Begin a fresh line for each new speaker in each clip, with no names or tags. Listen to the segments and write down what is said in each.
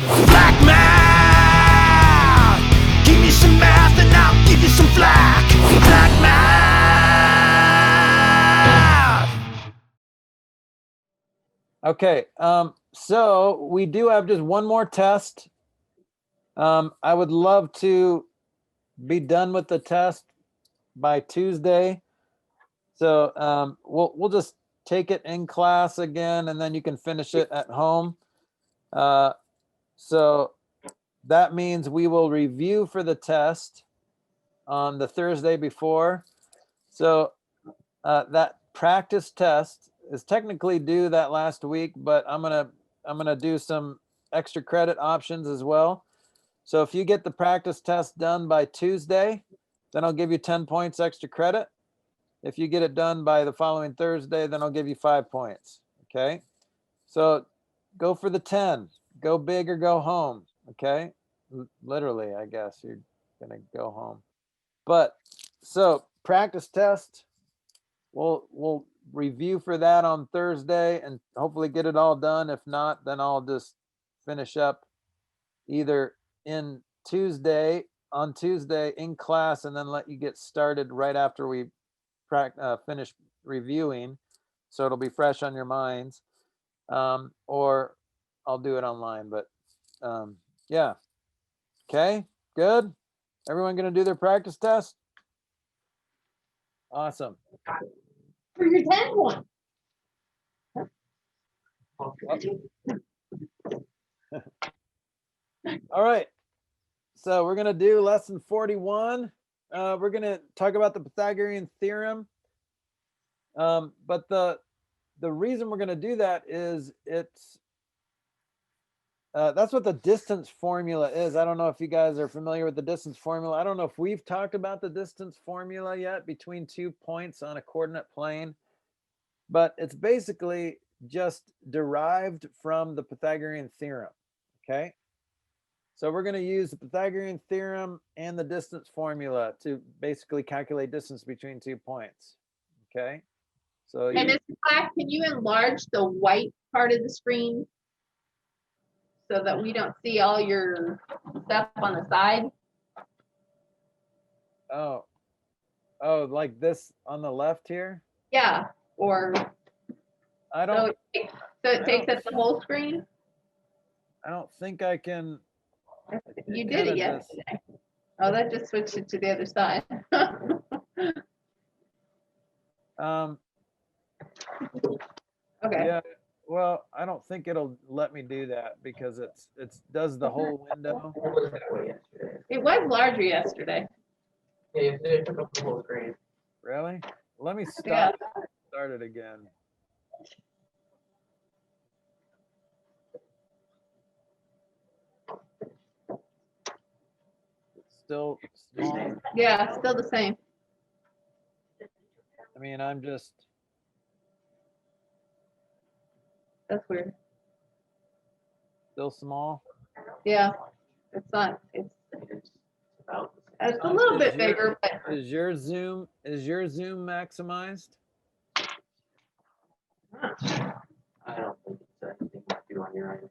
Flack math! Give me some math and I'll give you some flack. Flack math!
Okay, so we do have just one more test. I would love to be done with the test by Tuesday. So we'll just take it in class again, and then you can finish it at home. So that means we will review for the test on the Thursday before. So that practice test is technically due that last week, but I'm gonna do some extra credit options as well. So if you get the practice test done by Tuesday, then I'll give you 10 points extra credit. If you get it done by the following Thursday, then I'll give you 5 points. Okay. So go for the 10, go big or go home. Okay. Literally, I guess you're gonna go home. But so practice test, we'll review for that on Thursday and hopefully get it all done. If not, then I'll just finish up either on Tuesday in class and then let you get started right after we finish reviewing, so it'll be fresh on your minds, or I'll do it online. But yeah, okay, good. Everyone gonna do their practice test? Awesome.
For your 10 one.
All right, so we're gonna do lesson 41. We're gonna talk about the Pythagorean theorem, but the reason we're gonna do that is that's what the distance formula is. I don't know if you guys are familiar with the distance formula. I don't know if we've talked about the distance formula yet between 2 points on a coordinate plane, but it's basically just derived from the Pythagorean theorem, okay? So we're going to use the Pythagorean theorem and the distance formula to basically calculate distance between 2 points, okay? So
And Mr. Flack, can you enlarge the white part of the screen so that we don't see all your stuff on the side?
Oh, like this on the left here?
Yeah, or
I don't.
so it takes up the whole screen?
I don't think I can.
You did it yesterday. Oh, that just switched it to the other side. Okay.
Yeah. Well, I don't think it'll let me do that because it does the whole window.
It was larger yesterday.
Yeah, yesterday it took up the whole screen.
Really? Let me start.
Yeah.
Start it again. It's still small.
Yeah, still the same.
I mean, I'm just.
That's weird.
Still small.
Yeah, it's not. It's
About
a little bit bigger, but
Is your zoom maximized?
I don't think it's anything to do on your end.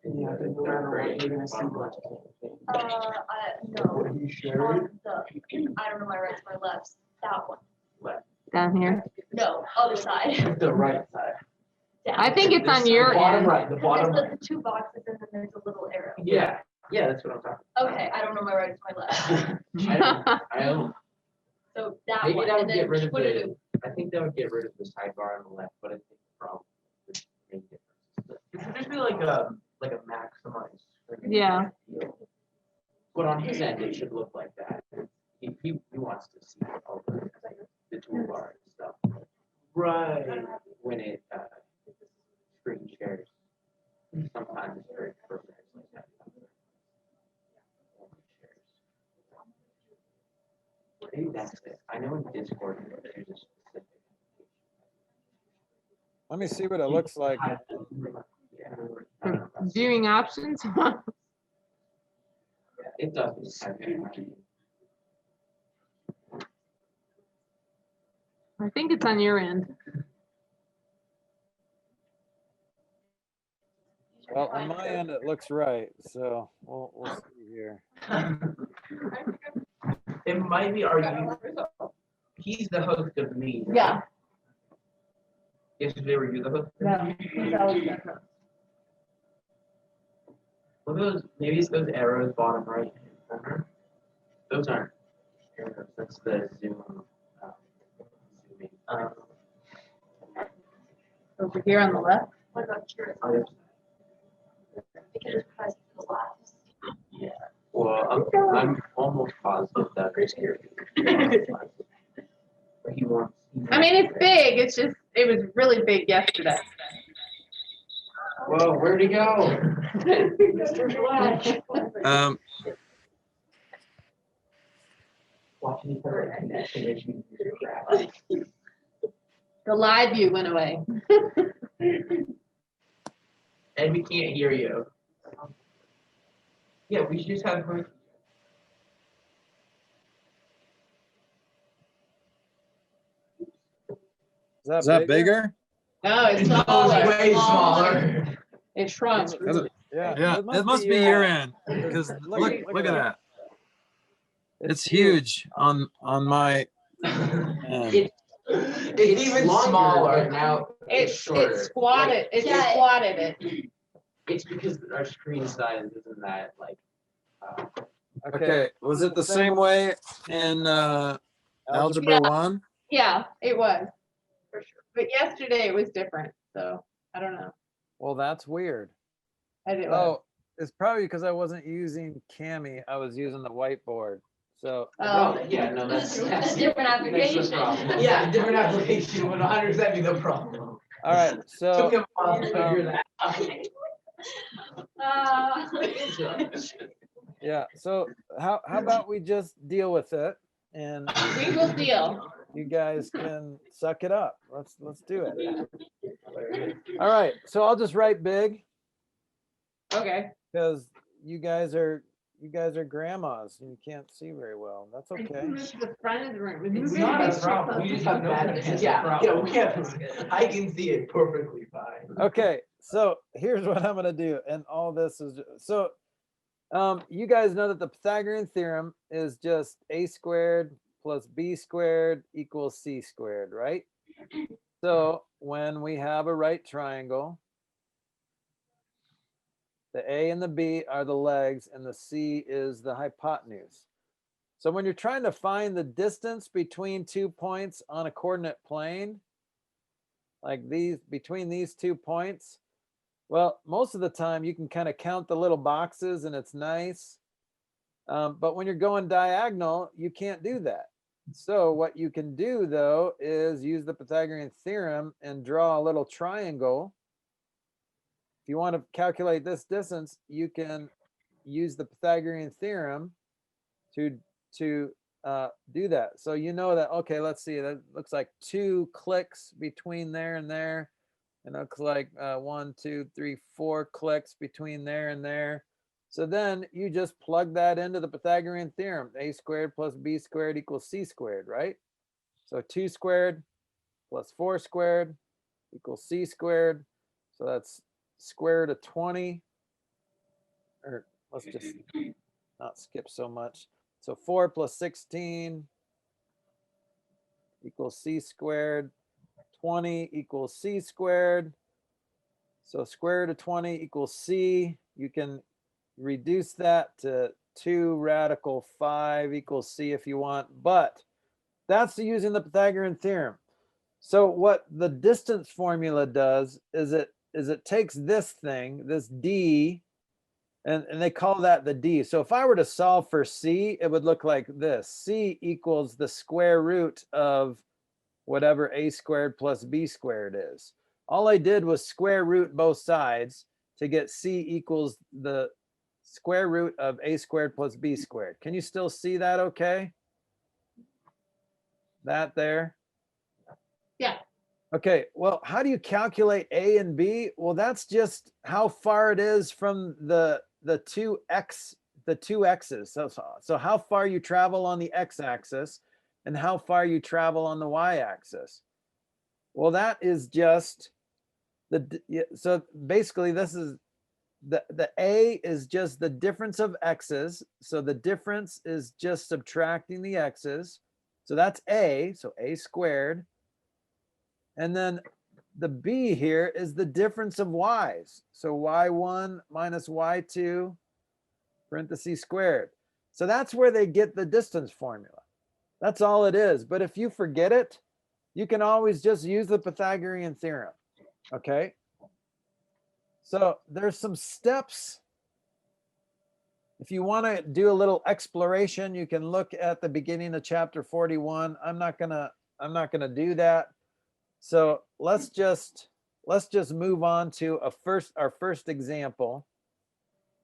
Yeah, I think no matter what, you're gonna see much.
No.
Are you
On
sure?
I don't know my right to my left. That one.
down here.
No, other side.
The right side.
Down.
I think it's on your
Bottom
end.
right, the bottom
There's
right.
the 2 boxes and then there's a little arrow.
Yeah, that's what I'm talking
Okay, I don't know my right to my left.
about. I don't,
So that
maybe
one.
that would
and then
get rid of
what to
the,
do?
I think that would get rid of the sidebar on the left, but I think the problem with the main difference. It should just be like a maximized screen.
Yeah.
But on his end, it should look like that. He wants to see all the toolbar and stuff. Right. When it screen shares. Sometimes it's very programs like that. Maybe that's it. I know in Discord there's a specific.
Let me see what it looks like.
Yeah.
Viewing options.
It doesn't.
I think it's on your end.
Well, on my end, it looks right, so we'll see here.
It might be argued. He's the host of me. right?
Yeah.
Yesterday, were you the host?
No, he's always been host.
Look at those, maybe it's those arrows bottom right hand corner. Those aren't arrows, that's the zoom. Zooming.
Over here on the left.
What about yours?
Other
Because it's pressed to the left.
Yeah, well, I'm almost positive that it's here. But he wants.
I mean, it's big. It's just, it was really big yesterday.
Whoa, where'd he go? Watching each other.
The live view went away.
And we can't hear you. Yeah, we should just have her.
Is that bigger?
No, it's
No,
smaller.
way smaller.
It shrunk.
Yeah,
It must be your end, because look at that. It's huge on my end.
It's even smaller now.
It
shorter.
squatted, it
Yeah.
squatted it.
It's because our screen size isn't that like.
Okay, was it the same way in Algebra 1?
Yeah, it was. For sure. But yesterday it was different, so I don't know.
Well, that's weird.
I didn't.
Oh, it's probably because I wasn't using Cami. I was using the whiteboard. So
Oh,
Yeah, no, that's.
It's a different application.
Yeah, different application would 100% be the problem.
all right,
Took
so
him a while to figure that out.
yeah, so how about we just deal with it and
we will deal.
you guys can suck it up. Let's do it. All right, so I'll just write big
Okay.
because you guys are grandmas and you can't see very well. That's okay.
Move to the front of the room.
It's not a problem. We just have bad vision. Yeah, we have. I can see it perfectly fine.
Okay, so here's what I'm gonna do, and all this is so. You guys know that the Pythagorean theorem is just a squared plus b squared equals c squared, right? So when we have a right triangle, the a and the b are the legs, and the c is the hypotenuse. So when you're trying to find the distance between 2 points on a coordinate plane, like between these 2 points, well, most of the time you can kind of count the little boxes and it's nice. But when you're going diagonal, you can't do that. So what you can do though is use the Pythagorean theorem and draw a little triangle. If you want to calculate this distance, you can use the Pythagorean theorem to do that. So you know that, okay, let's see, that looks like 2 clicks between there and there. And it looks like 1, 2, 3, 4 clicks between there and there. So then you just plug that into the Pythagorean theorem. A squared plus b squared equals c squared, right? So 2 squared plus 4 squared equals c squared. So that's square root of 20. Or let's just not skip so much. So 4 plus 16 equals c squared. 20 equals c squared. So square root of 20 equals c. You can reduce that to 2 radical 5 equals c if you want, but that's using the Pythagorean theorem. So what the distance formula does is it takes this thing, this d, and they call that the d. So if I were to solve for c, it would look like this. C equals the square root of whatever a squared plus b squared is. All I did was square root both sides to get c equals the square root of a squared plus b squared. Can you still see that okay? That there?
Yeah.
Okay, well, how do you calculate a and b? Well, that's just how far it is from the two x's. So how far you travel on the x-axis and how far you travel on the y-axis. Well, that is just so basically this is the a is just the difference of x's. So the difference is just subtracting the x's. So that's a, so a squared. And then the b here is the difference of y's. So y1 minus y2 parentheses squared. So that's where they get the distance formula. That's all it is. But if you forget it, you can always just use the Pythagorean theorem. Okay. So there's some steps. If you want to do a little exploration, you can look at the beginning of chapter 41. I'm not gonna do that. So let's just move on to our first example.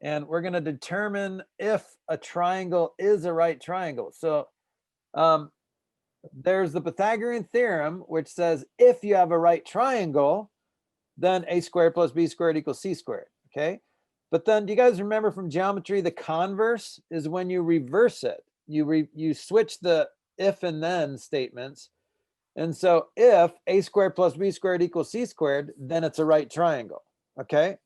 And we're going to determine if a triangle is a right triangle. So there's the Pythagorean theorem, which says if you have a right triangle, then a squared plus b squared equals c squared. Okay. But then do you guys remember from geometry, the converse is when you reverse it. You switch the if and then statements. And so if a squared plus b squared equals c squared, then it's a right triangle. Okay.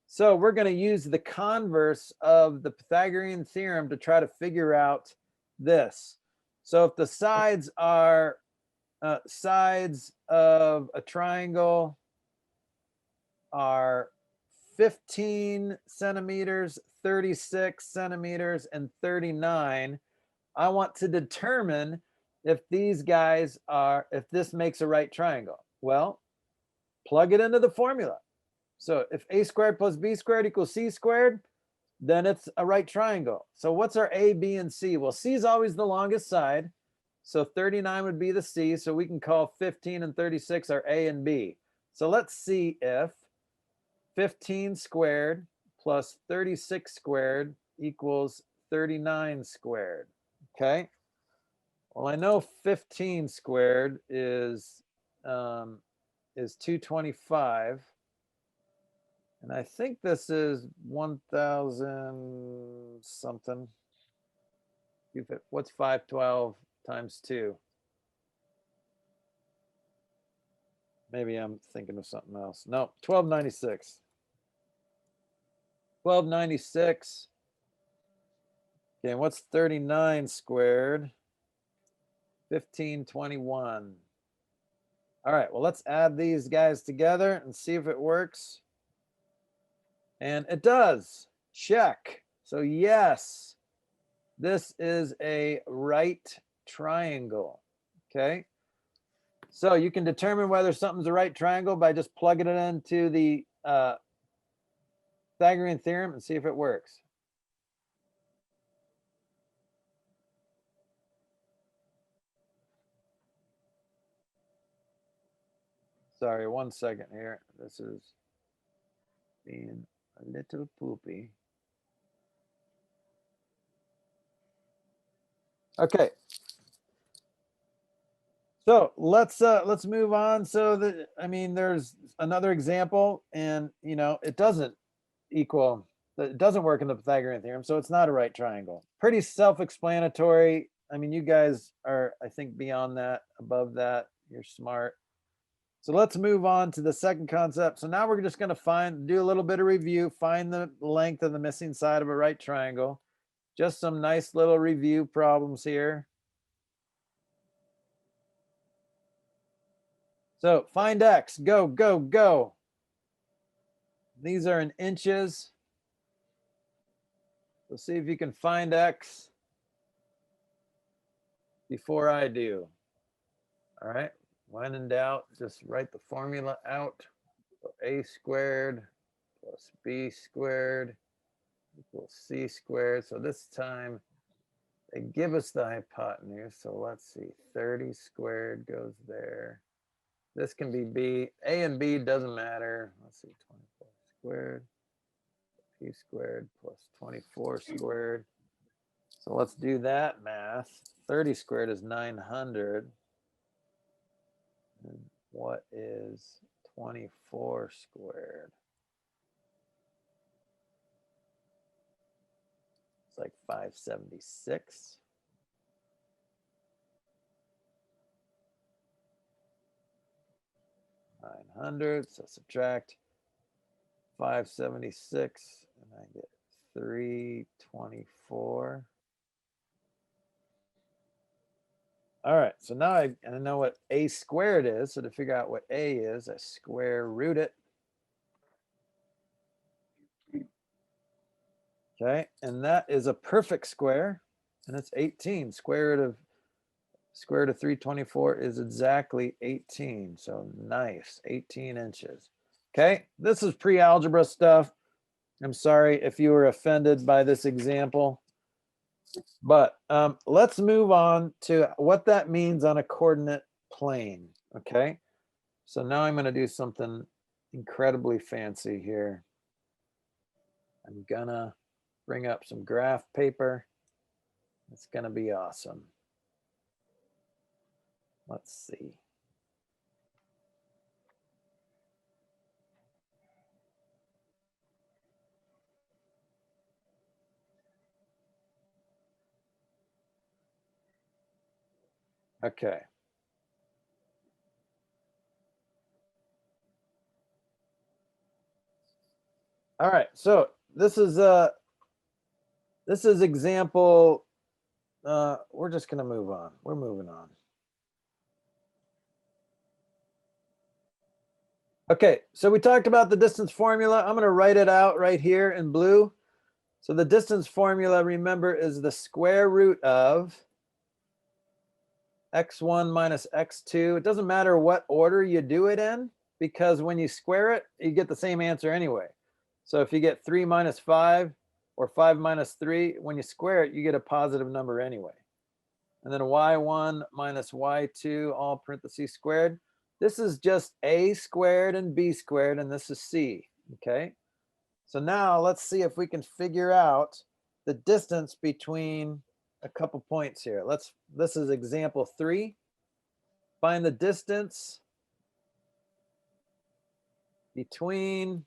So we're going to use the converse of the Pythagorean theorem to try to figure out this. So if the sides are sides of a triangle are 15 centimeters, 36 centimeters, and 39, I want to determine if these guys are, if this makes a right triangle. Well, plug it into the formula. So if a squared plus b squared equals c squared, then it's a right triangle. So what's our a, b, and c? Well, c is always the longest side. So 39 would be the c. So we can call 15 and 36 our a and b. So let's see if 15 squared plus 36 squared equals 39 squared. Okay. Well, I know 15 squared is 225. And I think this is 1,000 something. What's 512 times 2? Maybe I'm thinking of something else. No, 1296. 1296. Okay, and what's 39 squared? 1521. All right, well, let's add these guys together and see if it works. And it does. Check. So yes, this is a right triangle. Okay. So you can determine whether something's a right triangle by just plugging it into the Pythagorean theorem and see if it works. Sorry, 1 second here. This is being a little poopy. Okay. So let's move on. So there's another example, and it doesn't work in the Pythagorean theorem, so it's not a right triangle. Pretty self-explanatory. I mean, you guys are, I think, beyond that, above that. You're smart. So let's move on to the second concept. So now we're just going to do a little bit of review, find the length of the missing side of a right triangle. Just some nice little review problems here. So find x, go, go, go. These are in inches. So see if you can find x before I do. All right, when in doubt, just write the formula out. So a squared plus b squared equals c squared. So this time they give us the hypotenuse. So let's see, 30 squared goes there. This can be b. A and b doesn't matter. Let's see, 24 squared, p squared plus 24 squared. So let's do that math. 30 squared is 900. And what is 24 squared? It's like 576. $900, so subtract 576, and I get 324. All right, so now I know what a squared is. So to figure out what a is, I square root it. Okay, and that is a perfect square, and it's 18. Square root of 324 is exactly 18. So nice, 18 inches. Okay, this is pre-algebra stuff. I'm sorry if you were offended by this example, but let's move on to what that means on a coordinate plane. Okay, so now I'm going to do something incredibly fancy here. I'm gonna bring up some graph paper. It's gonna be awesome. Let's see. Okay. All right, so this is example. We're just gonna move on. We're moving on. Okay, so we talked about the distance formula. I'm gonna write it out right here in blue. So the distance formula, remember, is the square root of x1 minus x2. It doesn't matter what order you do it in, because when you square it, you get the same answer anyway. So if you get 3 minus 5 or 5 minus 3, when you square it, you get a positive number anyway. And then y1 minus y2, all parentheses squared. This is just a squared and b squared, and this is c, okay? So now let's see if we can figure out the distance between a couple points here. This is example 3. Find the distance between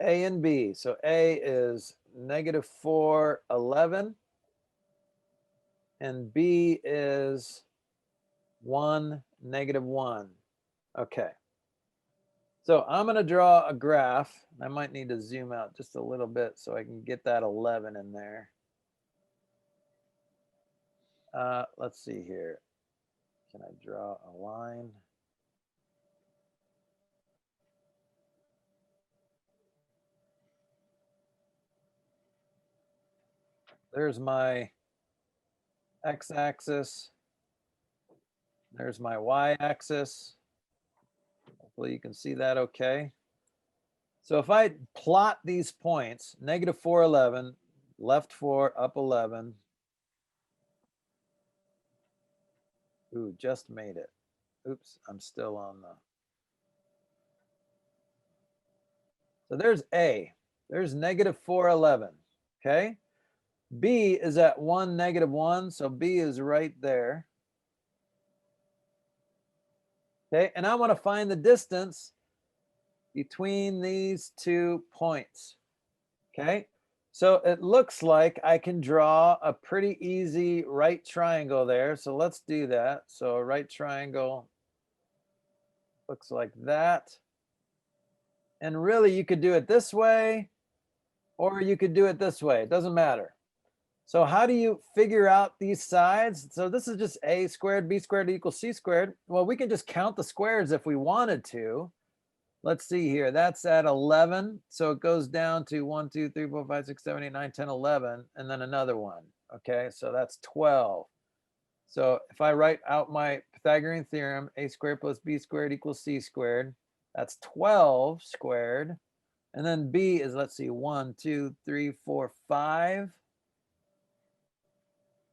A and B. So A is -4, 11, and B is 1, -1. Okay. So I'm going to draw a graph. I might need to zoom out just a little bit so I can get that 11 in there. Let's see here. Can I draw a line? There's my x-axis. There's my y-axis. Hopefully you can see that okay. So if I plot these points, -4, 11, left 4, up 11. Ooh, just made it. Oops, I'm still on the. So there's A. There's -4, 11. Okay. B is at 1, -1. So B is right there. Okay. And I want to find the distance between these 2 points. Okay. So it looks like I can draw a pretty easy right triangle there. So let's do that. So a right triangle looks like that. And really you could do it this way, or you could do it this way. It doesn't matter. So how do you figure out these sides? So this is just a squared, b squared equals c squared. Well, we can just count the squares if we wanted to. Let's see here. That's at 11. So it goes down to 1, 2, 3, 4, 5, 6, 7, 8, 9, 10, 11, and then another one. Okay, so that's 12. So if I write out my Pythagorean theorem, a squared plus b squared equals c squared, that's 12 squared. And then b is, let's see, 1, 2, 3, 4, 5.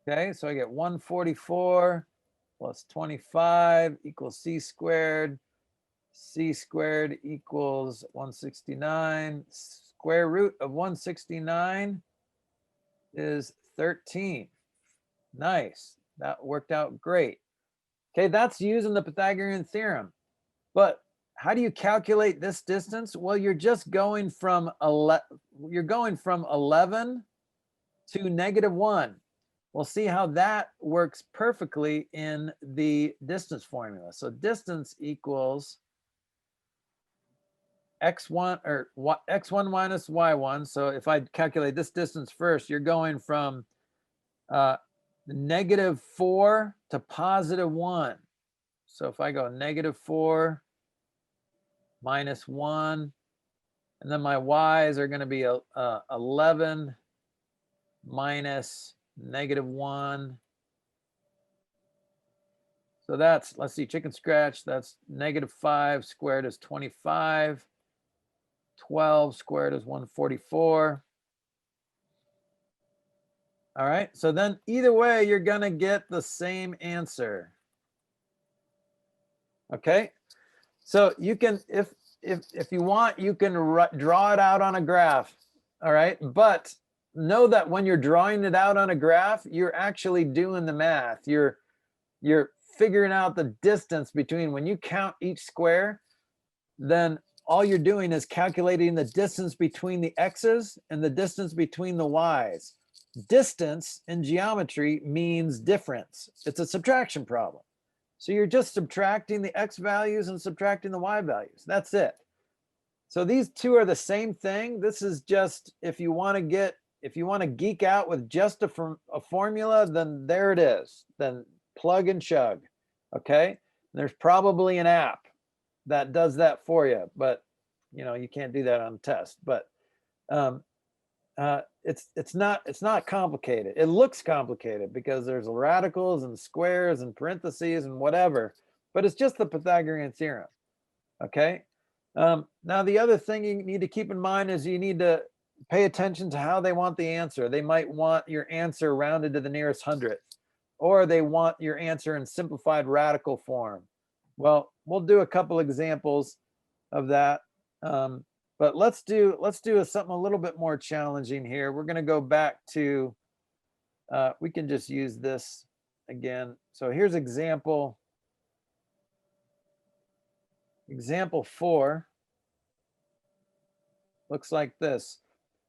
Okay, so I get 144 plus 25 equals c squared. C squared equals 169. Square root of 169 is 13. Nice. That worked out great. Okay, that's using the Pythagorean theorem. But how do you calculate this distance? Well, you're just going from 11 to -1. We'll see how that works perfectly in the distance formula. So distance equals x1 or x1 minus y1. So if I calculate this distance first, you're going from -4 to +1. So if I go -4 minus 1, and then my y's are going to be 11 minus -1. So that's, let's see, chicken scratch, that's -5 squared is 25. 12 squared is 144. All right, so then either way, you're going to get the same answer. Okay, so you can, if you want, you can draw it out on a graph. All right, but know that when you're drawing it out on a graph, you're actually doing the math. You're figuring out the distance between, when you count each square, then all you're doing is calculating the distance between the x's and the distance between the y's. Distance in geometry means difference. It's a subtraction problem. So you're just subtracting the x values and subtracting the y values. That's it. So these two are the same thing. This is just, if you want to geek out with just a formula, then there it is. Then plug and chug. Okay. There's probably an app that does that for you, but you can't do that on a test. But it's not complicated. It looks complicated because there's radicals and squares and parentheses and whatever, but it's just the Pythagorean theorem. Okay. Now the other thing you need to keep in mind is you need to pay attention to how they want the answer. They might want your answer rounded to the nearest hundredth, or they want your answer in simplified radical form. Well, we'll do a couple examples of that. But let's do something a little bit more challenging here. We're going to go back to, we can just use this again. So here's example 4. Looks like this.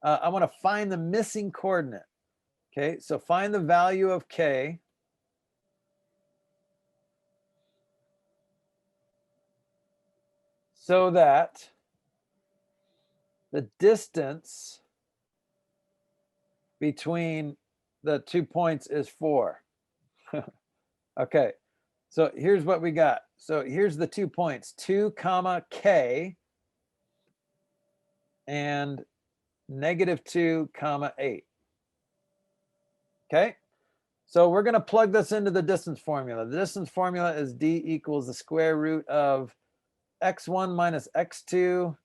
I want to find the missing coordinate. Okay, so find the value of k. So that the distance between the 2 points is 4. Okay, so here's what we got. So here's the 2 points, 2 comma k and -2 comma 8. Okay, so we're going to plug this into the distance formula. The distance formula is d equals the square root of x1 minus x2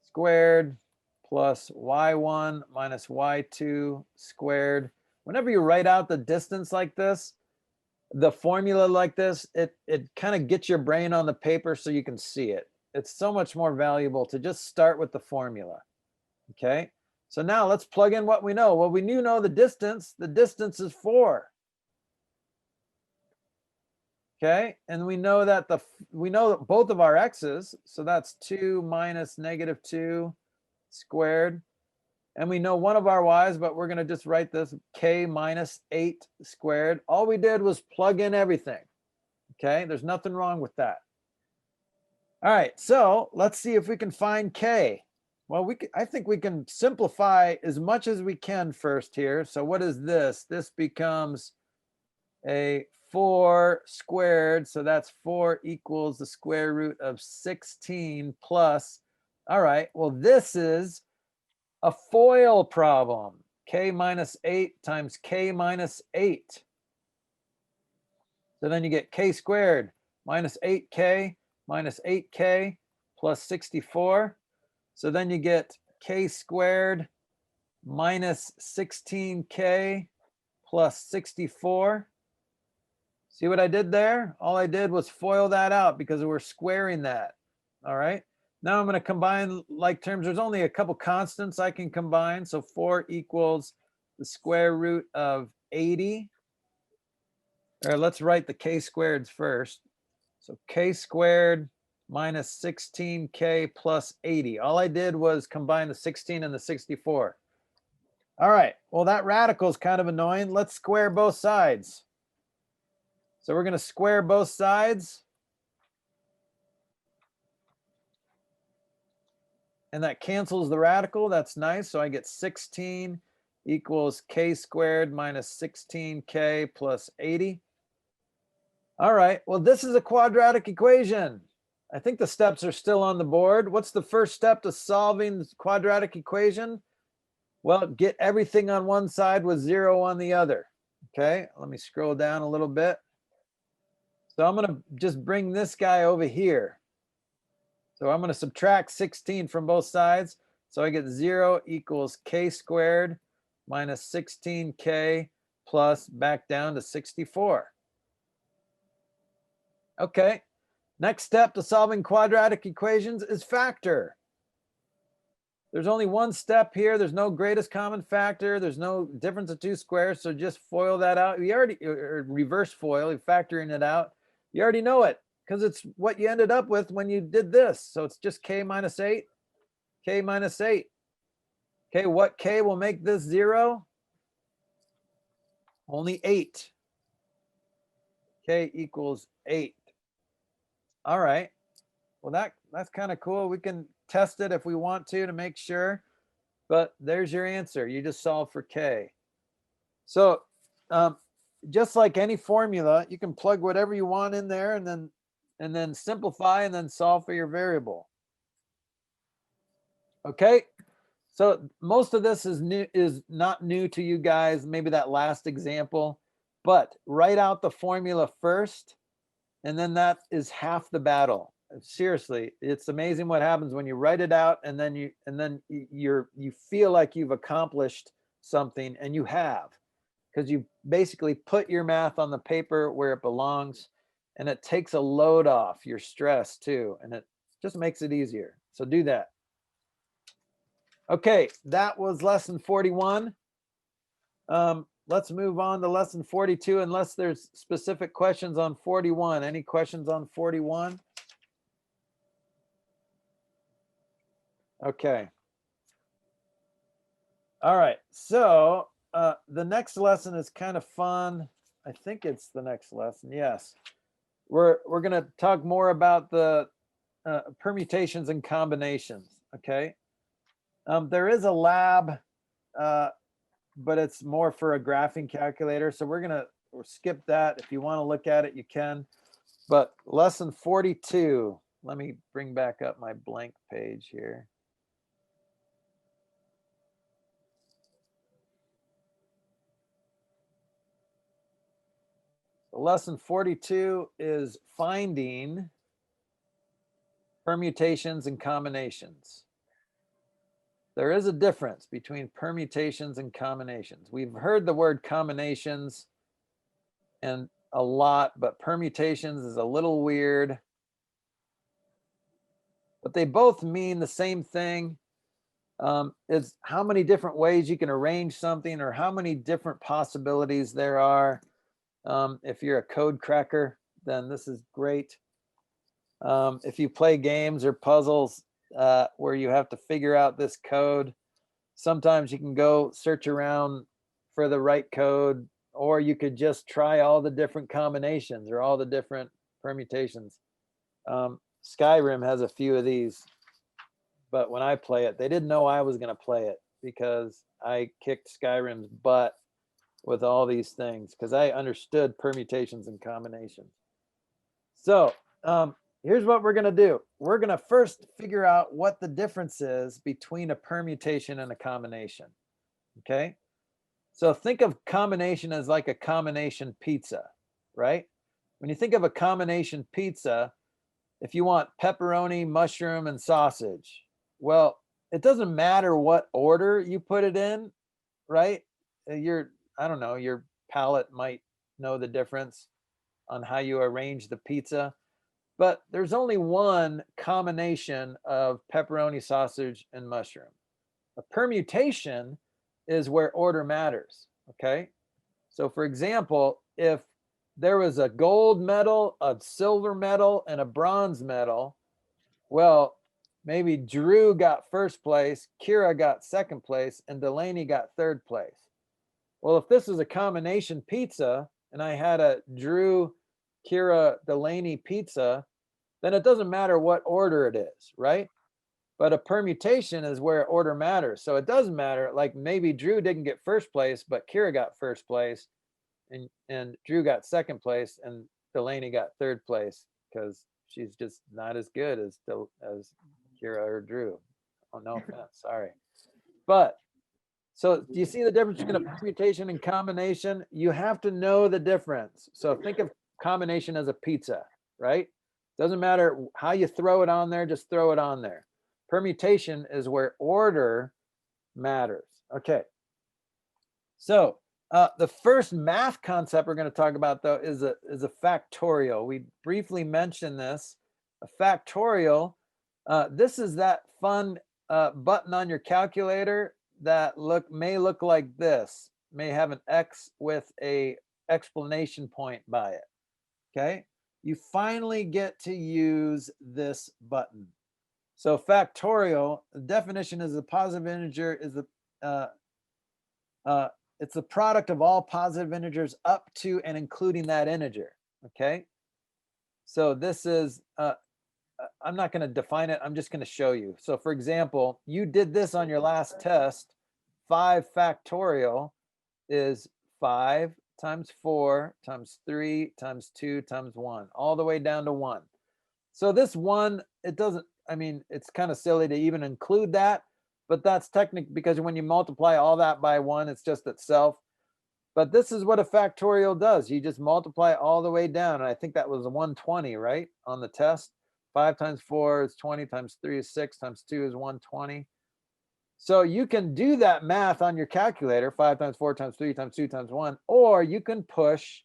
squared plus y1 minus y2 squared. Whenever you write out the distance like this, the formula like this, it kind of gets your brain on the paper so you can see it. It's so much more valuable to just start with the formula. Okay, so now let's plug in what we know. Well, we know the distance. The distance is 4. Okay, and we know that both of our x's, so that's 2 minus -2 squared. And we know one of our y's, but we're going to just write this k minus 8 squared. All we did was plug in everything. Okay, there's nothing wrong with that. All right, so let's see if we can find k. Well, I think we can simplify as much as we can first here. So what is this? This becomes a 4 squared. So that's 4 equals the square root of 16 plus. All right, well, this is a FOIL problem. K minus 8 times k minus 8. So then you get k squared minus 8k minus 8k plus 64. So then you get k squared minus 16k plus 64. See what I did there? All I did was FOIL that out because we're squaring that. All right. Now I'm going to combine like terms. There's only a couple constants I can combine. So 4 equals the square root of 80. All right, let's write the k squareds first. So k squared minus 16k plus 80. All I did was combine the 16 and the 64. All right, well, that radical is kind of annoying. Let's square both sides. So we're going to square both sides. and that cancels the radical. That's nice. So I get 16 equals k squared minus 16k plus 80. All right, well, this is a quadratic equation. I think the steps are still on the board. What's the first step to solving the quadratic equation? Well, get everything on one side with 0 on the other. Okay, let me scroll down a little bit. So I'm gonna just bring this guy over here. So I'm gonna subtract 16 from both sides. So I get 0 equals k squared minus 16k plus back down to 64. Okay, next step to solving quadratic equations is factor. There's only one step here. There's no greatest common factor. There's no difference of two squares. So just FOIL that out. You already, or reverse FOIL, you're factoring it out. You already know it because it's what you ended up with when you did this. So it's just k minus 8, k minus 8. Okay, what k will make this 0? Only 8. K equals 8. All right. Well, that's kind of cool. We can test it if we want to make sure. But there's your answer. You just solve for k. So just like any formula, you can plug whatever you want in there and then simplify and then solve for your variable. Okay. So most of this is not new to you guys. Maybe that last example, but write out the formula first, and then that is half the battle. Seriously, it's amazing what happens when you write it out and then you feel like you've accomplished something, and you have, because you basically put your math on the paper where it belongs, and it takes a load off your stress too, and it just makes it easier. So do that. Okay, that was lesson 41. Let's move on to lesson 42, unless there's specific questions on 41. Any questions on 41? Okay. All right, so the next lesson is kind of fun. I think it's the next lesson, yes. We're gonna talk more about the permutations and combinations, okay? There is a lab, but it's more for a graphing calculator. So we'll skip that. If you want to look at it, you can. But lesson 42, let me bring back up my blank page here. Lesson 42 is finding permutations and combinations. There is a difference between permutations and combinations. We've heard the word combinations and a lot, but permutations is a little weird. But they both mean the same thing. It's how many different ways you can arrange something, or how many different possibilities there are. If you're a code cracker, then this is great. If you play games or puzzles where you have to figure out this code, sometimes you can go search around for the right code, or you could just try all the different combinations or all the different permutations. Skyrim has a few of these, but when I play it, they didn't know I was going to play it because I kicked Skyrim's butt with all these things because I understood permutations and combinations. So here's what we're going to do. We're going to first figure out what the difference is between a permutation and a combination. Okay. So think of combination as like a combination pizza, right? When you think of a combination pizza, if you want pepperoni, mushroom, and sausage, well, it doesn't matter what order you put it in, right? I don't know, your palate might know the difference on how you arrange the pizza, but there's only one combination of pepperoni, sausage, and mushroom. A permutation is where order matters, okay? So for example, if there was a gold medal, a silver medal, and a bronze medal, well, maybe Drew got first place, Kira got second place, and Delaney got third place. Well, if this is a combination pizza and I had a Drew, Kira, Delaney pizza, then it doesn't matter what order it is, right? But a permutation is where order matters. So it doesn't matter. Like maybe Drew didn't get first place, but Kira got first place, and Drew got second place, and Delaney got third place because she's just not as good as Kira or Drew. Oh, no offense, sorry. But so do you see the difference between a permutation and combination? You have to know the difference. So think of combination as a pizza, right? Doesn't matter how you throw it on there, just throw it on there. Permutation is where order matters. Okay. So the first math concept we're going to talk about, though, is a factorial. We briefly mentioned this. A factorial, this is that fun button on your calculator that may look like this, may have an X with a explanation point by it. Okay. You finally get to use this button. So factorial, the definition is a positive integer is it's the product of all positive integers up to and including that integer. Okay. So this is, I'm not going to define it. I'm just going to show you. So for example, you did this on your last test. 5 factorial is 5 times 4 times 3 times 2 times 1, all the way down to 1. So this 1, it doesn't, I mean, it's kind of silly to even include that, but that's technical because when you multiply all that by 1, it's just itself. But this is what a factorial does. You just multiply all the way down. And I think that was 120, right, on the test. 5 times 4 is 20, times 3 is 6, times 2 is 120. So you can do that math on your calculator, 5 times 4 times 3 times 2 times 1, or you can push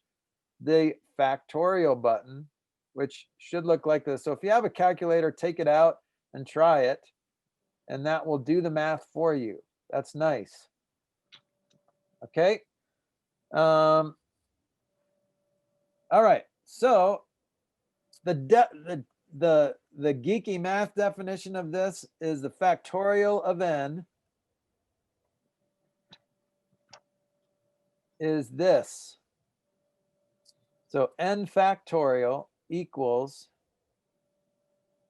the factorial button, which should look like this. So if you have a calculator, take it out and try it, and that will do the math for you. That's nice. Okay. All right. So the geeky math definition of this is the factorial of n is this. So n factorial equals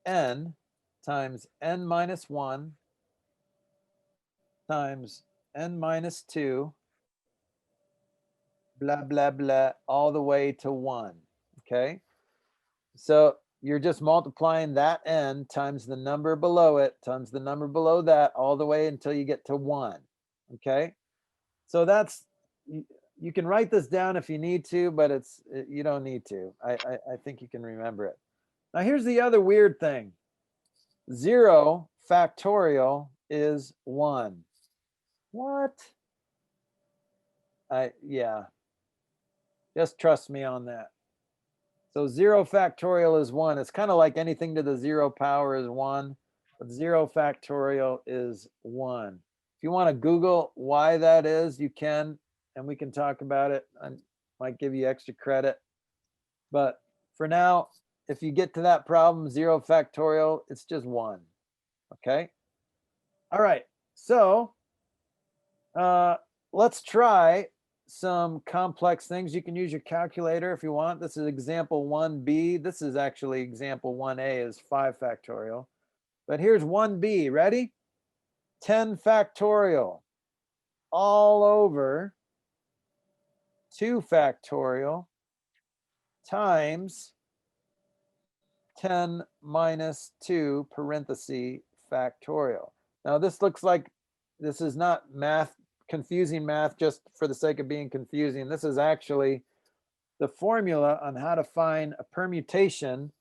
n times n minus 1 times n minus 2, blah, blah, blah, all the way to 1. Okay. So you're just multiplying that n times the number below it times the number below that all the way until you get to 1. Okay. So that's, you can write this down if you need to, but you don't need to. I think you can remember it. Now here's the other weird thing. 0 factorial is 1. What? Yeah. Just trust me on that. So 0 factorial is 1. It's kind of like anything to the 0 power is 1, but 0 factorial is 1. If you want to Google why that is, you can, and we can talk about it. I might give you extra credit. But for now, if you get to that problem, 0 factorial, it's just 1. Okay. All right. So let's try some complex things. You can use your calculator if you want. This is example 1b. This is actually example 1a is 5 factorial. But here's 1b. Ready? 10 factorial all over 2 factorial times 10 minus 2 parenthesis factorial. Now this looks like this is not math, confusing math just for the sake of being confusing. This is actually the formula on how to find a permutation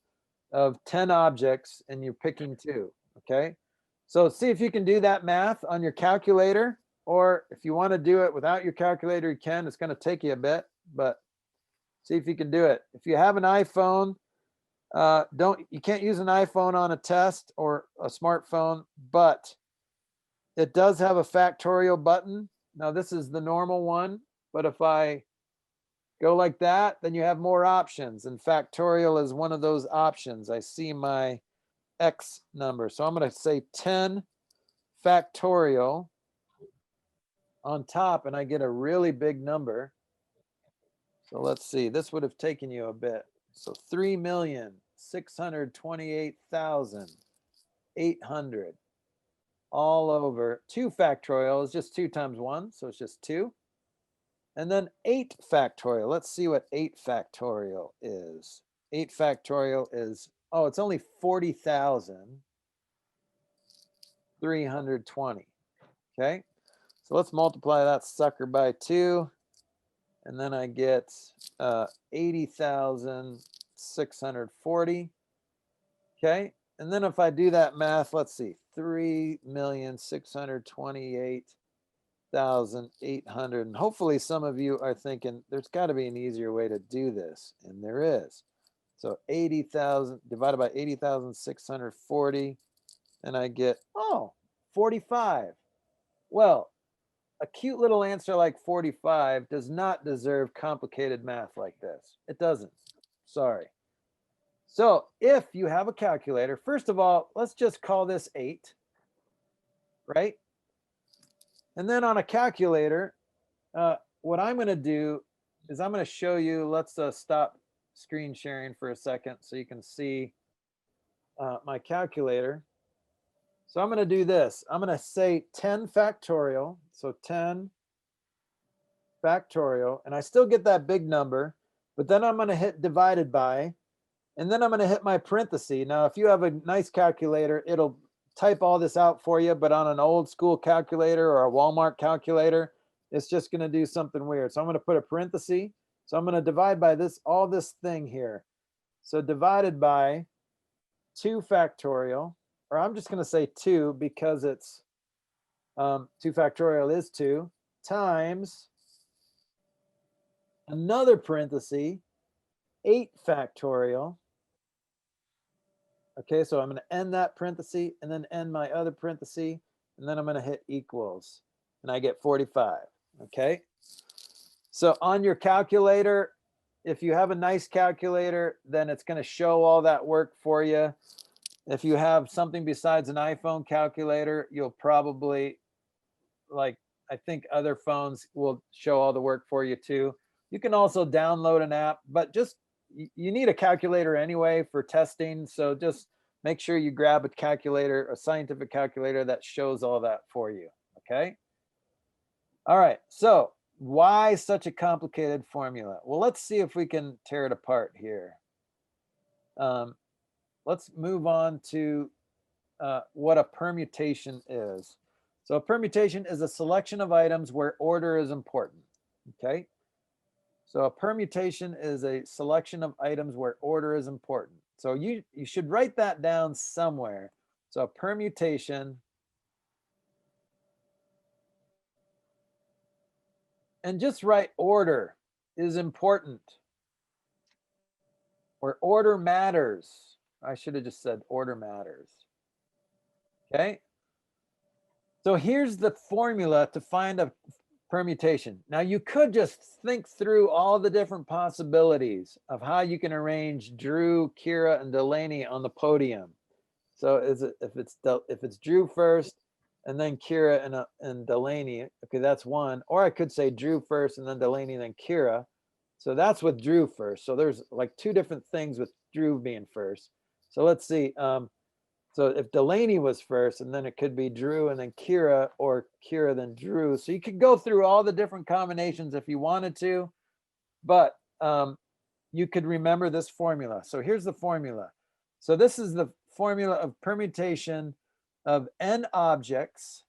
of 10 objects and you're picking 2. Okay. So see if you can do that math on your calculator, or if you want to do it without your calculator, you can. It's going to take you a bit, but see if you can do it. If you have an iPhone, you can't use an iPhone on a test or a smartphone, but it does have a factorial button. Now this is the normal one, but if I go like that, then you have more options, and factorial is one of those options. I see my X number. So I'm going to say 10 factorial on top, and I get a really big number. So let's see, this would have taken you a bit. So 3,628,800. all over 2 factorial is just 2 times 1, so it's just 2. And then 8 factorial. Let's see what 8 factorial is. 8 factorial is, oh, it's only 40,320. Okay, so let's multiply that sucker by 2. And then I get 80,640. Okay, and then if I do that math, let's see, 3,628,800. And hopefully some of you are thinking there's got to be an easier way to do this, and there is. So 80,000 divided by 80,640, and I get, oh, 45. Well, a cute little answer like 45 does not deserve complicated math like this. It doesn't. Sorry. So if you have a calculator, first of all, let's just call this 8, right? And then on a calculator, what I'm going to do is I'm going to show you, let's stop screen sharing for a second so you can see my calculator. So I'm going to do this. I'm going to say 10 factorial. So 10 factorial, and I still get that big number, but then I'm going to hit divided by, and then I'm going to hit my parenthesis. Now, if you have a nice calculator, it'll type all this out for you, but on an old school calculator or a Walmart calculator, it's just going to do something weird. So I'm going to put a parenthesis. So I'm going to divide by this, all this thing here. So divided by 2 factorial, or I'm just going to say 2 because it's 2 factorial is 2 times another parenthesis, 8 factorial. Okay, so I'm going to end that parenthesis and then end my other parenthesis, and then I'm going to hit equals, and I get 45. Okay, so on your calculator, if you have a nice calculator, then it's going to show all that work for you. If you have something besides an iPhone calculator, you'll probably, like, I think other phones will show all the work for you too. You can also download an app, but just, you need a calculator anyway for testing. So just make sure you grab a calculator, a scientific calculator that shows all that for you. Okay. All right. So why such a complicated formula? Well, let's see if we can tear it apart here. Let's move on to what a permutation is. So a permutation is a selection of items where order is important. Okay. So a permutation is a selection of items where order is important. So you should write that down somewhere. So a permutation, and just write order is important, or order matters. I should have just said order matters. Okay. So here's the formula to find a permutation. Now you could just think through all the different possibilities of how you can arrange Drew, Kira, and Delaney on the podium. So if it's Drew first and then Kira and Delaney, okay, that's one. Or I could say Drew first and then Delaney and then Kira. So that's with Drew first. So there's like 2 different things with Drew being first. So let's see. So if Delaney was first, and then it could be Drew and then Kira, or Kira then Drew. So you could go through all the different combinations if you wanted to, but you could remember this formula. So here's the formula. So this is the formula of permutation of n objects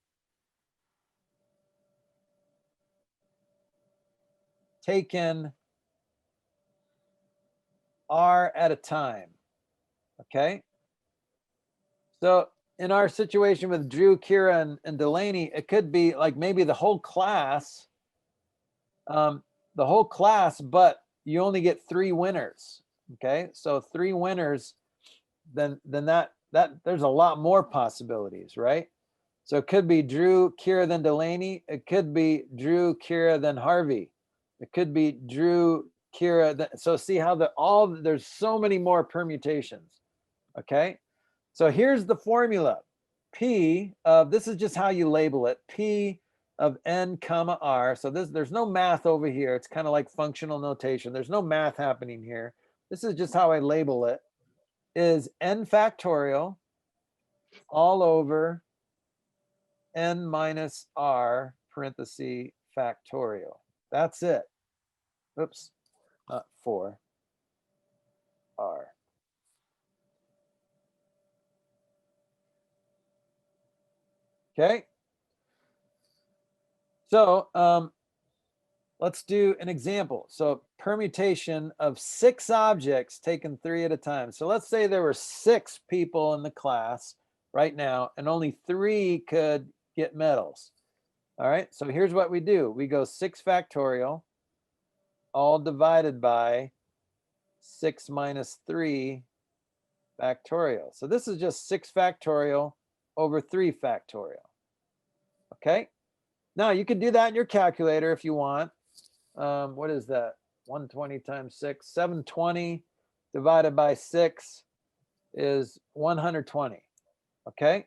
taken r at a time. Okay. So in our situation with Drew, Kira, and Delaney, it could be like maybe the whole class, but you only get 3 winners. Okay, so 3 winners, then that there's a lot more possibilities, right? So it could be Drew, Kira, then Delaney. It could be Drew, Kira, then Harvey. It could be Drew, Kira. So see how there's so many more permutations. Okay. So here's the formula. P of, this is just how you label it. P of n comma r. So there's no math over here. It's kind of like functional notation. There's no math happening here. This is just how I label it. Is n factorial all over n minus r parenthesis factorial. That's it. Oops, not 4, r. Okay. So let's do an example. So permutation of 6 objects taken 3 at a time. So let's say there were 6 people in the class right now and only 3 could get medals. All right, so here's what we do. We go 6 factorial, all divided by 6 minus 3 factorial. So this is just 6 factorial over 3 factorial. Okay, now you can do that in your calculator if you want. What is that? 120 times 6, 720 divided by 6 is 120. Okay,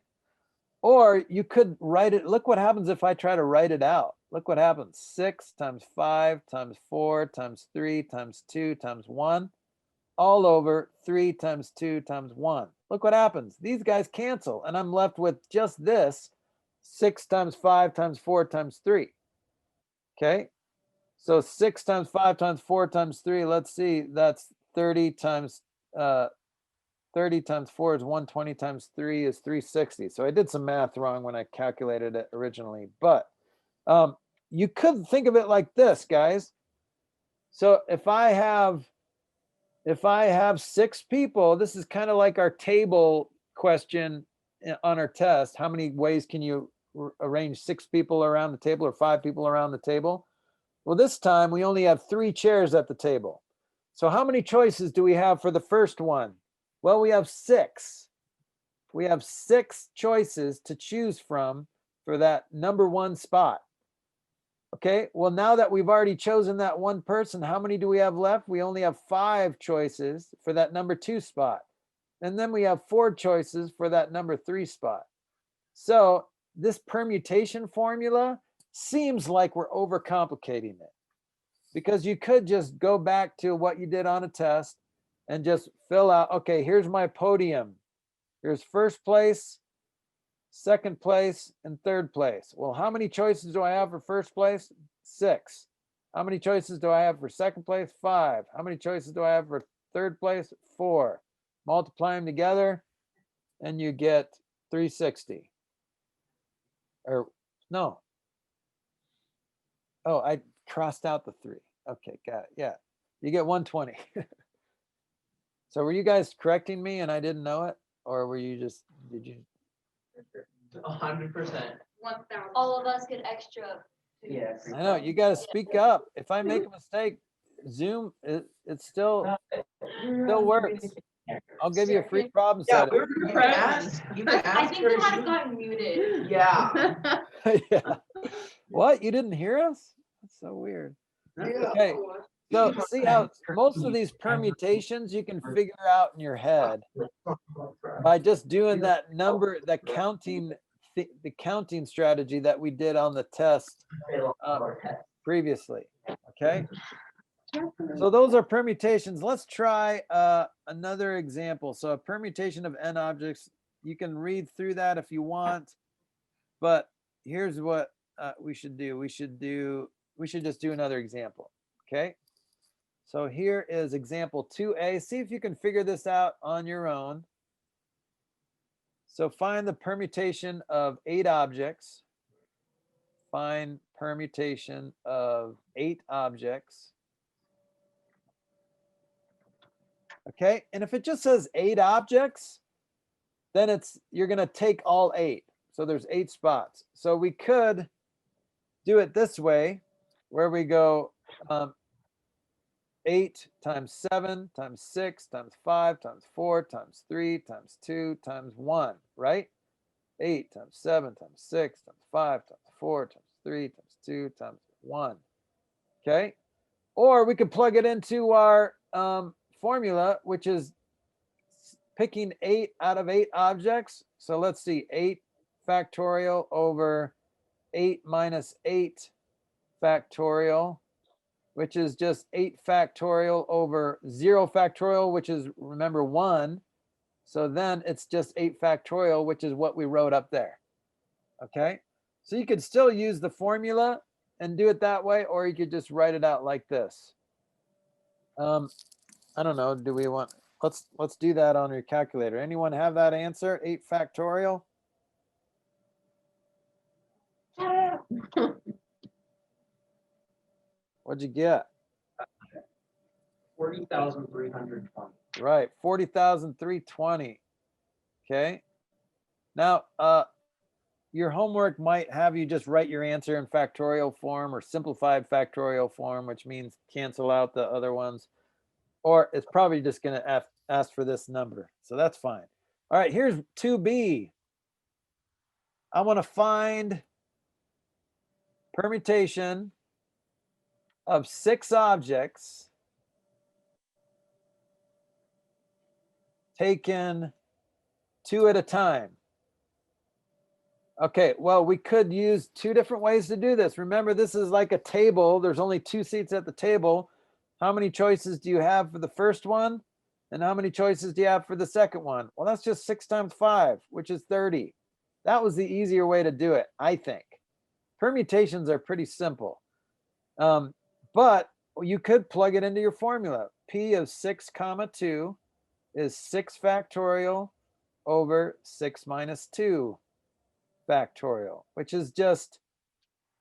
or you could write it. Look what happens if I try to write it out. Look what happens. 6 times 5 times 4 times 3 times 2 times 1 all over 3 times 2 times 1. Look what happens. These guys cancel and I'm left with just this 6 times 5 times 4 times 3. Okay, so 6 times 5 times 4 times 3, let's see, that's 30 times 30 times 4 is 120 times 3 is 360. So I did some math wrong when I calculated it originally, but you could think of it like this, guys. So if I have 6 people, this is kind of like our table question on our test. How many ways can you arrange 6 people around the table or 5 people around the table? Well, this time we only have 3 chairs at the table. So how many choices do we have for the first one? Well, we have 6. We have 6 choices to choose from for that number 1 spot. Okay, well, now that we've already chosen that one person, how many do we have left? We only have 5 choices for that number 2 spot. And then we have 4 choices for that number 3 spot. So this permutation formula seems like we're overcomplicating it, because you could just go back to what you did on a test and just fill out, okay, here's my podium. Here's first place, second place, and third place. Well, how many choices do I have for first place? 6. How many choices do I have for second place? 5. How many choices do I have for third place? 4. Multiply them together and you get 360. Or no. Oh, I crossed out the 3. Okay, got it. Yeah, you get 120. So were you guys correcting me and I didn't know it? Or were you just, did you?
100%.
1,000.
All of us get extra.
Yeah.
I know, you got to speak up. If I make a mistake, Zoom, it still works. I'll give you a free problem set.
You can ask. You can ask.
I think you might have gotten muted.
Yeah.
Yeah. What? You didn't hear us? That's so weird. Okay. So see how most of these permutations you can figure out in your head by just doing that number, the counting strategy that we did on the test previously. Okay. So those are permutations. Let's try another example. So a permutation of n objects, you can read through that if you want, but here's what we should do. We should just do another example. Okay. So here is example 2a. See if you can figure this out on your own. So find the permutation of 8 objects. Find permutation of 8 objects. Okay, and if it just says 8 objects, then you're going to take all 8. So there's 8 spots. So we could do it this way, where we go 8 times 7 times 6 times 5 times 4 times 3 times 2 times 1, right? 8 times 7 times 6 times 5 times 4 times 3 times 2 times 1. Okay, or we could plug it into our formula, which is picking 8 out of 8 objects. So let's see, 8 factorial over 8 minus 8 factorial, which is just 8 factorial over 0 factorial, which is, remember, 1. So then it's just 8 factorial, which is what we wrote up there. Okay, So you could still use the formula and do it that way, or you could just write it out like this. I don't know, do we want, let's do that on your calculator. Anyone have that answer? 8 factorial? What'd you get?
40,320.
Right, 40,320. Okay. Now, your homework might have you just write your answer in factorial form or simplified factorial form, which means cancel out the other ones. Or it's probably just going to ask for this number. So that's fine. All right, here's 2B. I want to find permutation of 6 objects taken 2 at a time. Okay, well, we could use 2 different ways to do this. Remember, this is like a table. There's only 2 seats at the table. How many choices do you have for the first one? And how many choices do you have for the second one? Well, that's just 6 times 5, which is 30. That was the easier way to do it, I think. Permutations are pretty simple. But you could plug it into your formula. P of 6 comma 2 is 6 factorial over 6 minus 2 factorial, which is just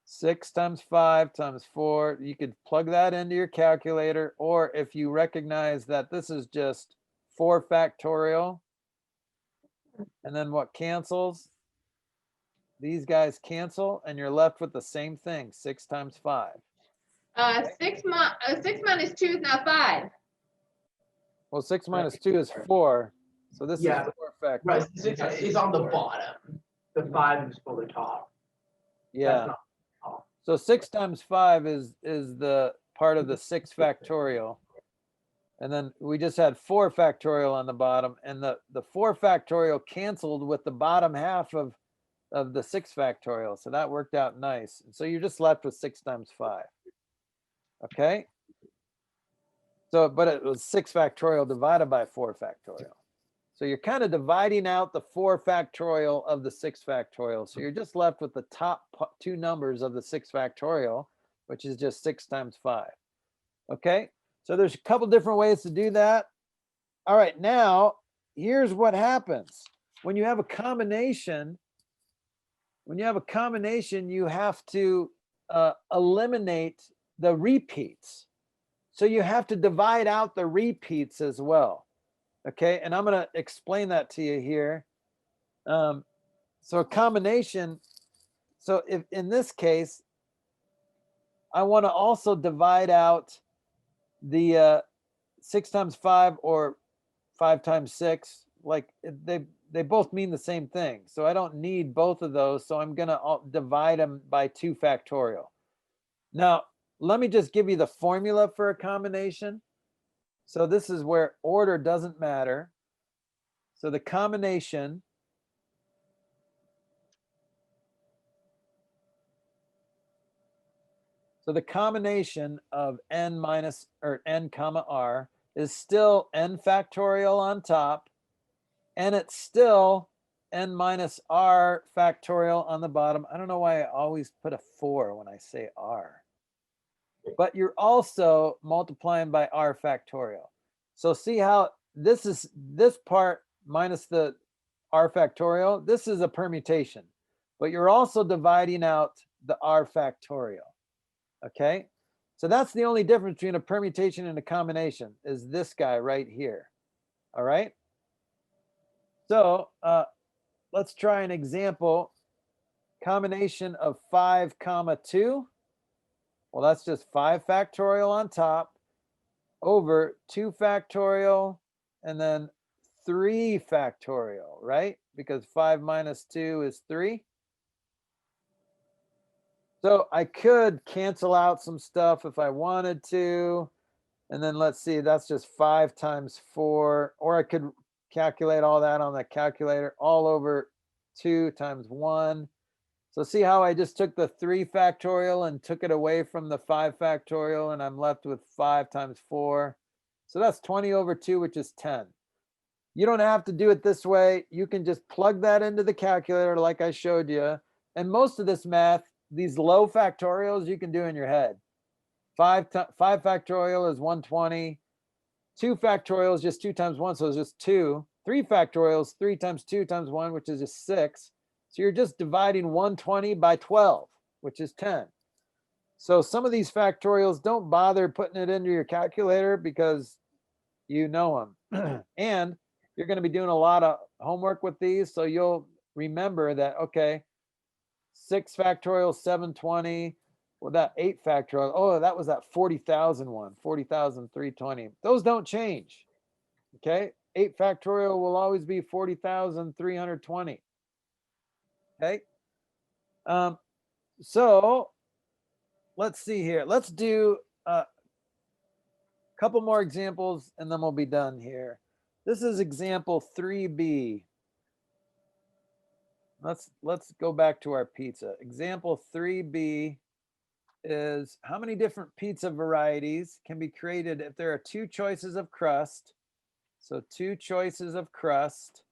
6 times 5 times 4. You could plug that into your calculator, or if you recognize that this is just 4 factorial, and then what cancels? These guys cancel, and you're left with the same thing, 6 times 5.
6 minus 2 is now 5.
Well, 6 minus 2 is 4. So this
Yeah,
is 4 factorial.
Right, 6 is on the bottom. The 5 is for the top.
Yeah.
That's not top.
So 6 times 5 is the part of the 6 factorial. And then we just had 4 factorial on the bottom, and the 4 factorial canceled with the bottom half of the 6 factorial. So that worked out nice. And so you're just left with 6 times 5. Okay. So, but it was 6 factorial divided by 4 factorial. So you're kind of dividing out the 4 factorial of the 6 factorial. So you're just left with the top 2 numbers of the 6 factorial, which is just 6 times 5. Okay, so there's a couple different ways to do that. All right, now here's what happens. When you have a combination, you have to eliminate the repeats. So you have to divide out the repeats as well. Okay, and I'm going to explain that to you here. So a combination, so if in this case, I want to also divide out the 6 times 5 or 5 times 6, like they both mean the same thing. So I don't need both of those. So I'm going to divide them by 2 factorial. Now, let me just give you the formula for a combination. So this is where order doesn't matter. So the combination of n minus or n comma r is still n factorial on top, and it's still n minus r factorial on the bottom. I don't know why I always put a 4 when I say r. But you're also multiplying by r factorial. So see how this part minus the r factorial, this is a permutation, but you're also dividing out the r factorial. Okay, so that's the only difference between a permutation and a combination, is this guy right here. All right, so let's try an example. Combination of 5 comma 2. Well, that's just 5 factorial on top over 2 factorial and then 3 factorial, right? Because 5 minus 2 is 3. So I could cancel out some stuff if I wanted to. And then let's see, that's just 5 times 4. Or I could calculate all that on the calculator, all over 2 times 1. So see how I just took the 3 factorial and took it away from the 5 factorial, and I'm left with 5 times 4. So that's 20 over 2, which is 10. You don't have to do it this way. You can just plug that into the calculator like I showed you, And most of this math, these low factorials, you can do in your head. 5 factorial is 120. 2 factorial is just 2 times 1, so it's just 2. 3 factorial is 3 times 2 times 1, which is just 6. So you're just dividing 120 by 12, which is 10. So some of these factorials, don't bother putting it into your calculator because you know them. And you're going to be doing a lot of homework with these, so you'll remember that, okay, 6 factorial, 720. Well, that 8 factorial, oh, that was that 40,000 one, 40,320. Those don't change, okay? 8 factorial will always be 40,320, okay? So let's see here. Let's do a couple more examples and then we'll be done here. This is example 3B. Let's go back to our pizza. Example 3B is how many different pizza varieties can be created if there are 2 choices of crust. So 2 choices of crust.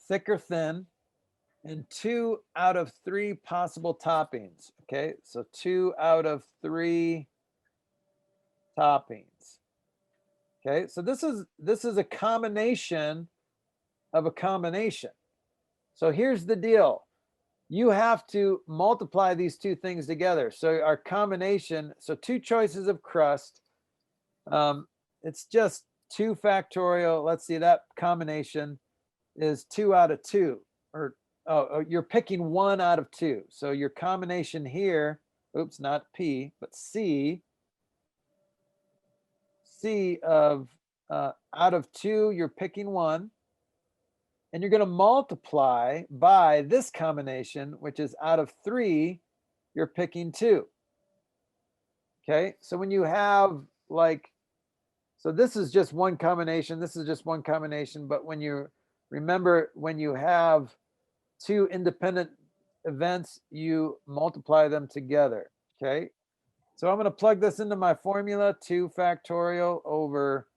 Thick or thin, and 2 out of 3 possible toppings. Okay, so 2 out of 3 toppings. Okay, so this is a combination of a combination. So here's the deal. You have to multiply these 2 things together. So our combination, so 2 choices of crust, it's just 2 factorial. Let's see, that combination is 2 out of 2, or you're picking 1 out of 2. So your combination here, oops, not P, but C of out of 2, you're picking 1. And you're going to multiply by this combination, which is out of 3, you're picking 2. Okay, so when you have like, so this is just one combination, this is just one combination, but when you remember, when you have 2 independent events, you multiply them together. Okay, so I'm going to plug this into my formula. 2 factorial over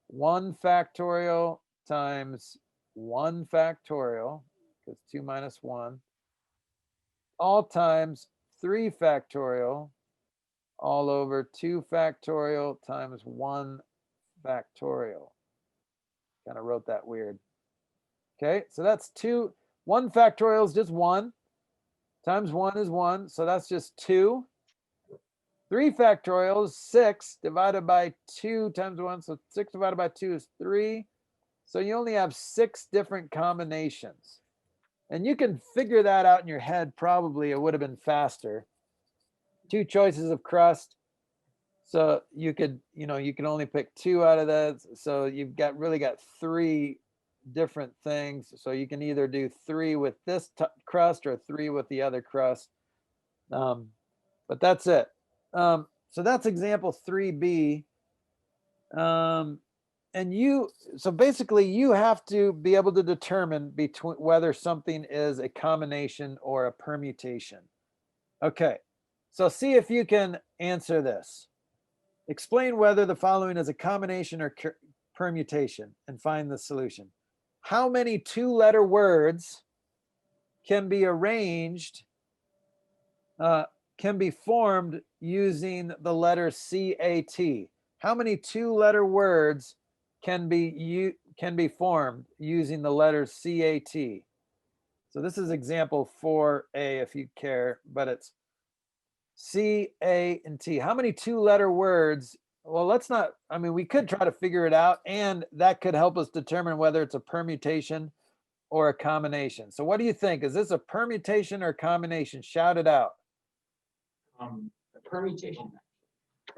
1 factorial times 1 factorial, because 2 minus 1, all times 3 factorial, all over 2 factorial times 1 factorial. Kind of wrote that weird. Okay, so that's 1 factorial is just 1, times 1 is 1, so that's just 2. 3 factorial is 6 divided by 2 times 1, so 6 divided by 2 is 3. So you only have 6 different combinations. And you can figure that out in your head. Probably it would have been faster. 2 choices of crust. So you could, you can only pick 2 out of that. So you've really got 3 different things. So you can either do 3 with this crust or 3 with the other crust. But that's it. So that's example 3B. And so basically you have to be able to determine between whether something is a combination or a permutation. Okay, so see if you can answer this. Explain whether the following is a combination or permutation and find the solution. How many 2-letter words can be arranged, can be formed using the letter CAT? How many 2-letter words can be formed using the letters CAT? So this is example 4A if you care, but it's C, A, and T. How many 2-letter words? Well, we could try to figure it out, and that could help us determine whether it's a permutation or a combination. So what do you think? Is this a permutation or a combination? Shout it out.
Permutation.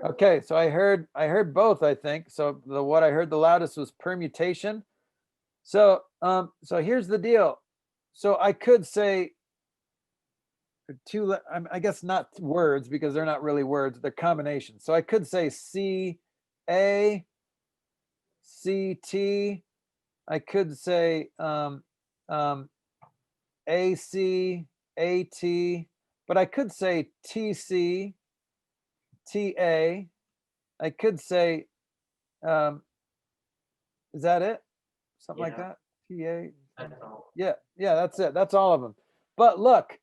Okay, so I heard both, I think. So what I heard the loudest was permutation. So here's the deal. So I could say I guess not words because they're not really words, they're combinations. So I could say C-A, C-T. I could say A-C, A-T, but I could say T-C, T-A. I could say, is that it? something like
Yeah.
that. TA.
I don't know.
Yeah, that's it. That's all of them. But look,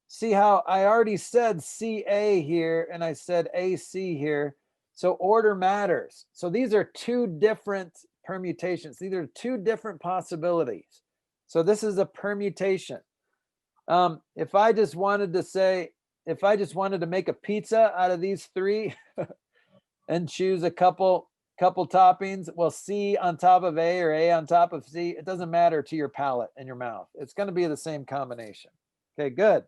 see how I already said CA here and I said AC here. So order matters. So these are two different permutations. These are two different possibilities. So this is a permutation. If I just wanted to say, if I just wanted to make a pizza out of these three and choose a couple toppings, well, C on top of A or A on top of C, it doesn't matter to your palate and your mouth. It's going to be the same combination. Okay, good.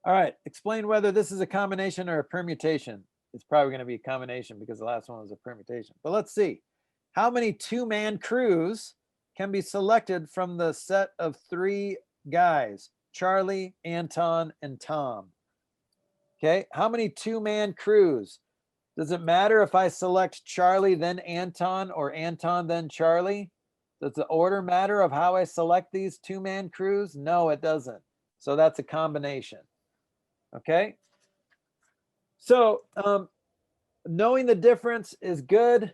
All right, explain whether this is a combination or a permutation. It's probably going to be a combination because the last one was a permutation. But let's see. How many two-man crews can be selected from the set of three guys? Charlie, Anton, and Tom. Okay, how many two-man crews? Does it matter if I select Charlie, then Anton, or Anton, then Charlie? Does the order matter of how I select these two-man crews? No, it doesn't. So that's a combination. Okay. So knowing the difference is good,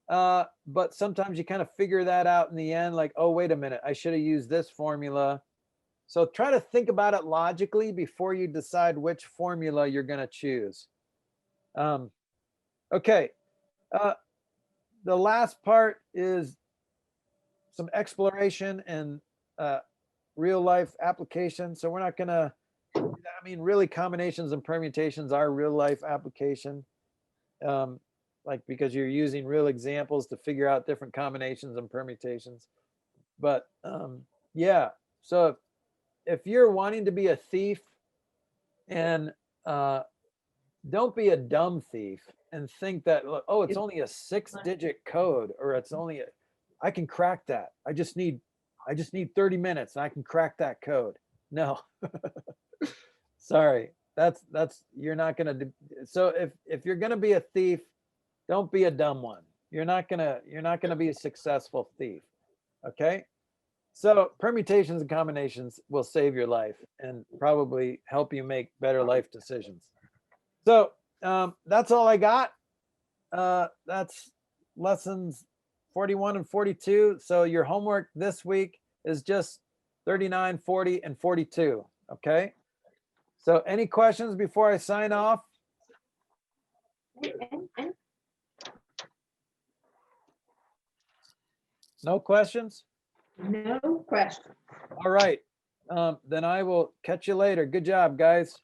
but sometimes you kind of figure that out in the end, like, oh, wait a minute, I should have used this formula. So try to think about it logically before you decide which formula you're going to choose. Okay. The last part is some exploration and real life application. So we're not going to, I mean, really combinations and permutations are real life application. Like because you're using real examples to figure out different combinations and permutations. But yeah, so if you're wanting to be a thief and don't be a dumb thief and think that, oh, it's only a 6-digit code or it's only a, I can crack that. I just need 30 minutes and I can crack that code. No. Sorry, that's you're not gonna do. So if you're gonna be a thief, don't be a dumb one. You're not gonna be a successful thief. Okay. So permutations and combinations will save your life and probably help you make better life decisions. So that's all I got. That's lessons 41 and 42. So your homework this week is just 39, 40, and 42. Okay. So any questions before I sign off? No questions?
No question.
All right. Then I will catch you later. Good job, guys.